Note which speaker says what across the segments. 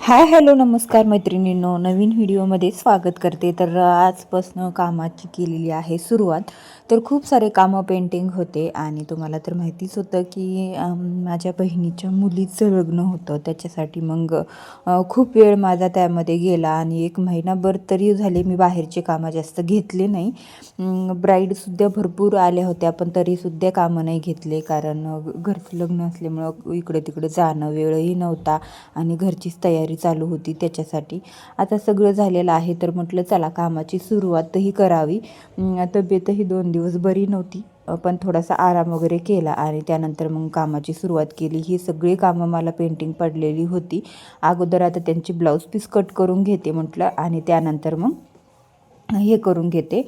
Speaker 1: Hi hello नमस्कार मैत्रिणींनो, नवीन व्हिडिओमध्ये स्वागत करते. तर आजपासनं कामाची केलेली आहे सुरुवात. तर खूप सारे कामं पेंटिंग होते आणि तुम्हाला तर माहितीच होतं की माझ्या बहिणीच्या मुलीचं लग्न होतं. त्याच्यासाठी मग खूप वेळ माझा त्यामध्ये गेला आणि 1 महिनाभर तरी झाले मी बाहेरचे कामं जास्त घेतले नाही. ब्राईडसुद्धा भरपूर आल्या होत्या, पण तरीसुद्धा कामं नाही घेतले, कारण घरचं लग्न असल्यामुळं इकडे तिकडे जाणं वेळही नव्हता आणि घरचीच तयारी चालू होती त्याच्यासाठी. आता सगळं झालेलं आहे, तर म्हटलं चला कामाची सुरुवातही करावी. तब्येतही 2 दिवस बरी नव्हती, पण थोडासा आराम वगैरे केला आणि त्यानंतर मग कामाची सुरुवात केली. ही सगळी कामं मला पेंटिंग पडलेली होती. अगोदर आता त्यांची ब्लाऊज पीस कट करून घेते म्हटलं आणि त्यानंतर मग हे करून घेते,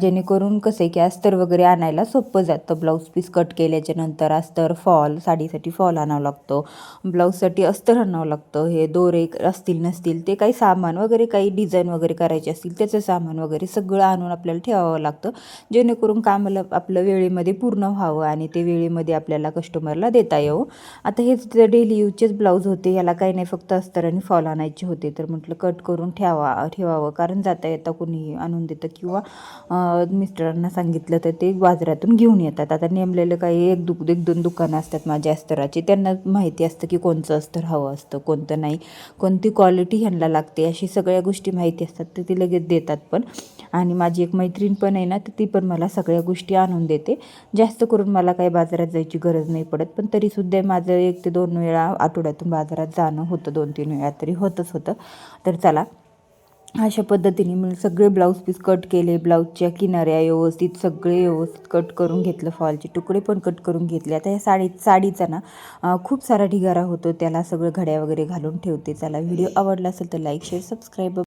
Speaker 1: जेणेकरून कसं आहे की अस्तर वगैरे आणायला सोपं जातं. ब्लाऊज पीस कट केल्याच्यानंतर अस्तर, फॉल, साडीसाठी फॉल आणावा लागतो, ब्लाऊजसाठी अस्तर आणावं लागतं, हे दोरे असतील नसतील ते काही सामान वगैरे, काही डिझाईन वगैरे करायचे असतील त्याचं सामान वगैरे सगळं आणून आपल्याला ठेवावं लागतं, जेणेकरून कामाला आपलं वेळेमध्ये पूर्ण व्हावं आणि ते वेळेमध्ये आपल्याला कस्टमरला देता येऊ. आता हेच डेली यूजचेच ब्लाऊज होते, याला काही नाही, फक्त अस्तर आणि फॉल आणायचे होते. तर म्हटलं कट करून ठेवावं, कारण जाता येता कोणी आणून देतं किंवा मिस्टरांना सांगितलं तर ते बाजारातून घेऊन येतात. आता नेमलेलं काही 1-2 दुकानं असतात माझ्या अस्तराची, त्यांना माहिती असतं की कोणचं अस्तर हवं असतं, कोणतं नाही, कोणती क्वालिटी ह्यांना लागते, अशी सगळ्या गोष्टी माहिती असतात, तर ती लगेच देतात पण. आणि माझी एक मैत्रीण पण आहे ना, तर ती पण मला सगळ्या गोष्टी आणून देते. जास्त करून मला काही बाजारात जायची गरज नाही पडत, पण तरीसुद्धा माझं 1 ते 2 वेळा आठवड्यातून बाजारात जाणं होतं, 2-3 वेळा तरी होतच होतं. तर चला, अशा पद्धतीने मी सगळे ब्लाऊज पीस कट केले, ब्लाऊजच्या किनाऱ्या व्यवस्थित सगळे व्यवस्थित कट करून घेतलं, फॉलचे तुकडे पण कट करून घेतले. आता या साडीचा ना खूप सारा ढिगारा होतो, त्याला सगळं घड्या वगैरे घालून ठेवते. चला, व्हिडिओ आवडला असेल तर लाईक, शेअर, सबस्क्राईब